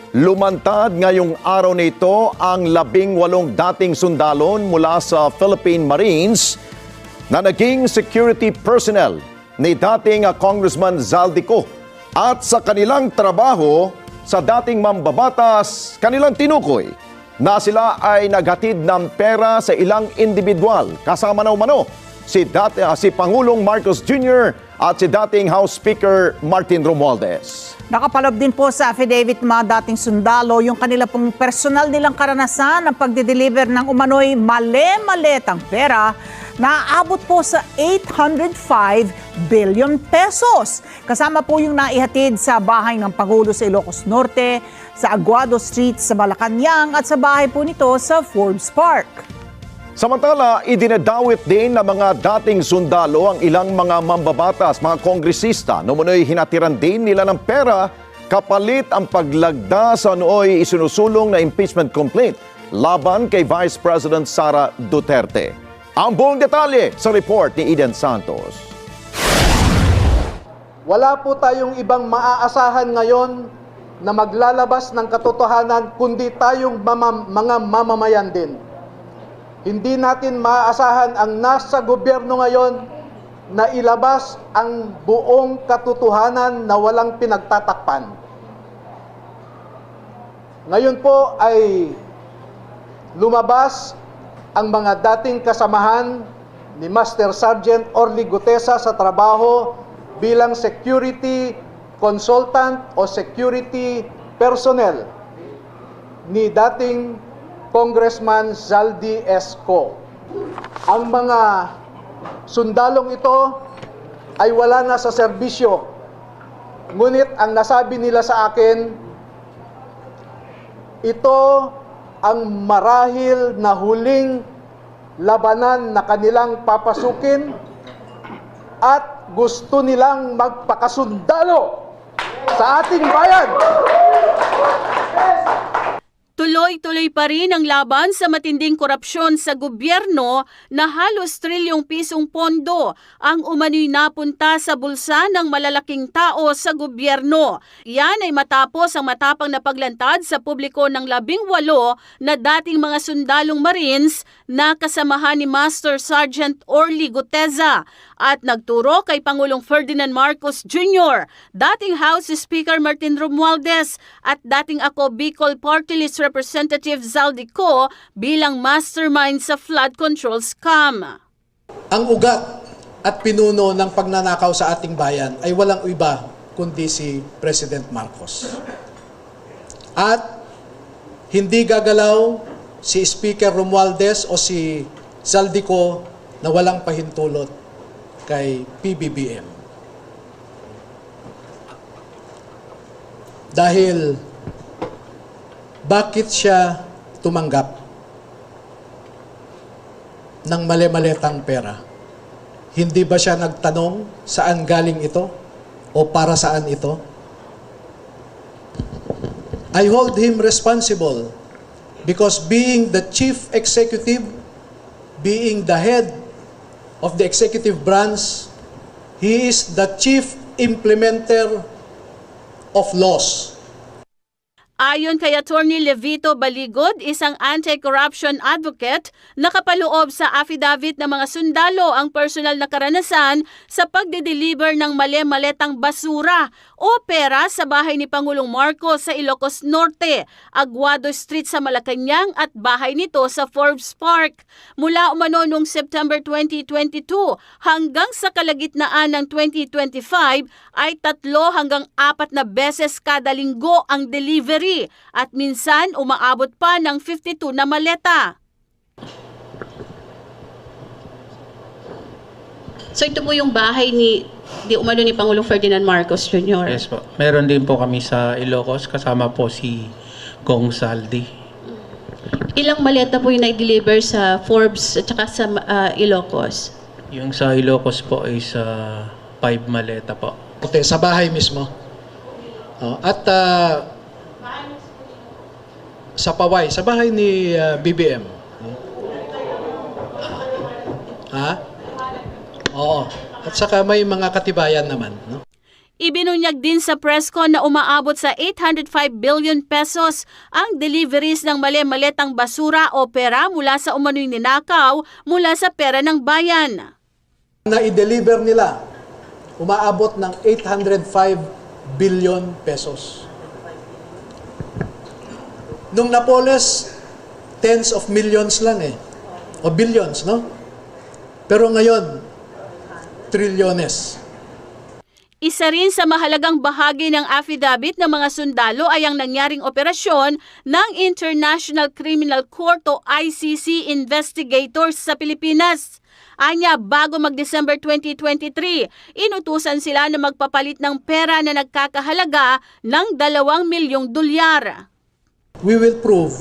Lumantad ngayong araw na ito ang 18 dating sundalon mula sa Philippine Marines na naging security personnel ni dating Congressman Zaldico at sa kanilang trabaho sa dating mambabatas kanilang tinukoy na sila ay naghatid ng pera sa ilang individual kasama na umano si Pangulong Marcos Jr. at si dating House Speaker Martin Romualdez. Nakapaloob din po sa affidavit mga dating sundalo yung kanila pong personal nilang karanasan ng pagdideliver ng umano'y male-maletang pera na aabot po sa 805 billion pesos. Kasama po yung naihatid sa bahay ng Pangulo sa Ilocos Norte, sa Aguado Street sa Malacanang at sa bahay po nito sa Forbes Park. Samantala, idinadawit din ng mga dating sundalo ang ilang mga mambabatas, mga kongresista. Noong hinatiran din nila ng pera kapalit ang paglagda sa nooy isinusulong na impeachment complaint laban kay Vice President Sara Duterte. Ang buong detalye sa report ni Eden Santos. Wala po tayong ibang maaasahan ngayon na maglalabas ng katotohanan kundi tayong mga mamamayan din. Hindi natin maaasahan ang nasa gobyerno ngayon na ilabas ang buong katotohanan na walang pinagtatakpan. Ngayon po ay lumabas ang mga dating kasamahan ni Master Sergeant Orly Gutesa sa trabaho bilang security consultant o security personnel ni dating Congressman Zaldi Esco. Ang mga sundalong ito ay wala na sa serbisyo. Ngunit ang nasabi nila sa akin, ito ang marahil na huling labanan na kanilang papasukin at gusto nilang magpakasundalo sa ating bayan. Tuloy-tuloy pa rin ang laban sa matinding korupsyon sa gobyerno na halos trilyong pisong pondo ang umano'y napunta sa bulsa ng malalaking tao sa gobyerno. Yan ay matapos ang matapang na paglantad sa publiko ng 18 na dating mga sundalong Marines na kasamahan ni Master Sergeant Orly Gutesa at nagturo kay Pangulong Ferdinand Marcos Jr., dating House Speaker Martin Romualdez at dating Ako Bicol Party List Representative Zaldico bilang mastermind sa flood control scam. Ang ugat at pinuno ng pagnanakaw sa ating bayan ay walang iba kundi si President Marcos. At hindi gagalaw si Speaker Romualdez o si Zaldico na walang pahintulot kay PBBM. Dahil bakit siya tumanggap ng mali-maletang pera? Hindi ba siya nagtanong saan galing ito o para saan ito? I hold him responsible because being the chief executive, being the head of the executive branch, he is the chief implementer of laws. Ayon kay Attorney Levito Baligod, isang anti-corruption advocate, nakapaloob sa affidavit ng mga sundalo ang personal na karanasan sa pagde-deliver ng mali-maletang basura o pera sa bahay ni Pangulong Marcos sa Ilocos Norte, Aguado Street sa Malacanang at bahay nito sa Forbes Park. Mula umano noong September 2022 hanggang sa kalagitnaan ng 2025 ay 3 hanggang 4 na beses kada linggo ang delivery at minsan umaabot pa ng 52 na maleta. So ito po yung bahay ni umano ni Pangulong Ferdinand Marcos Jr. Yes po. Meron din po kami sa Ilocos kasama po si Kong Saldi. Ilang maleta po yung na-deliver sa Forbes at saka sa Ilocos? Yung sa Ilocos po ay sa 5 maleta po. Okay, sa bahay mismo. At sa Paway, sa bahay ni BBM. Ha? Oo. At saka may mga katibayan naman, no? Ibinunyag din sa presscon na umaabot sa 805 billion pesos ang deliveries ng mali-malitang basura o pera mula sa umano'y ninakaw mula sa pera ng bayan. Na i-deliver nila, umaabot ng 805 billion pesos. Nung Napoles, tens of millions lang o billions, no? Pero ngayon, trilyones. Isa rin sa mahalagang bahagi ng affidavit ng mga sundalo ay ang nangyaring operasyon ng International Criminal Court o ICC investigators sa Pilipinas. Anya, bago mag-December 2023, inutusan sila na magpapalit ng pera na nagkakahalaga ng 2 milyong dolyar. We will prove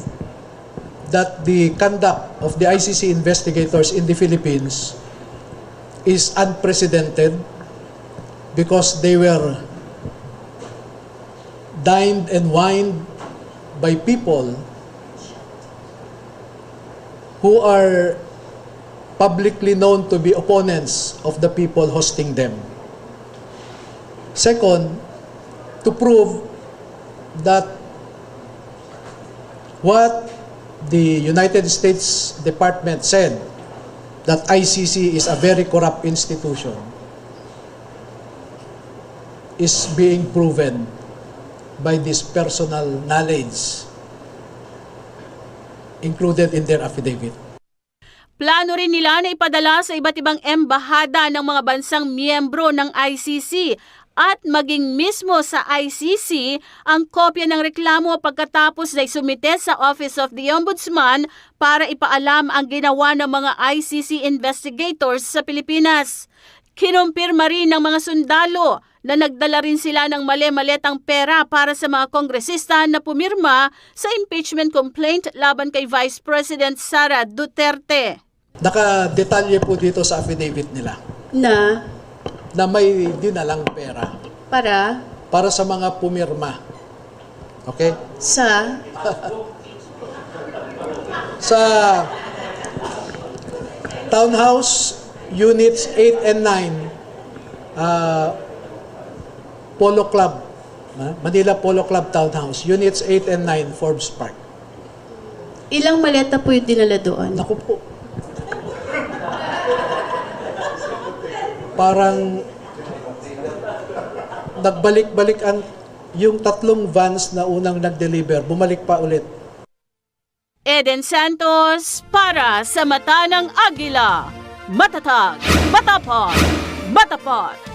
that the conduct of the ICC investigators in the Philippines is unprecedented because they were dined and wined by people who are publicly known to be opponents of the people hosting them. Second, to prove that what the United States Department said, that ICC is a very corrupt institution, is being proven by this personal knowledge included in their affidavit. Plano rin nila na ipadala sa iba't ibang embahada ng mga bansang miyembro ng ICC at maging mismo sa ICC ang kopya ng reklamo pagkatapos na isumite sa Office of the Ombudsman para ipaalam ang ginawa ng mga ICC investigators sa Pilipinas. Kinumpirma rin ng mga sundalo na nagdala rin sila ng mali-malitang pera para sa mga kongresista na pumirma sa impeachment complaint laban kay Vice President Sara Duterte. Nakadetalye po dito sa affidavit nila na may dinalang pera para sa mga pumirma. Okay? Sa Townhouse Units 8 and 9, Polo Club, Manila Polo Club Townhouse, Units 8 and 9, Forbes Park. Ilang maleta po yung dinala doon? Naku po. Parang nagbalik-balik yung 3 vans na unang nag-deliver, bumalik pa ulit. Eden Santos para sa Mata ng Agila. Matatag, matapang, matapat.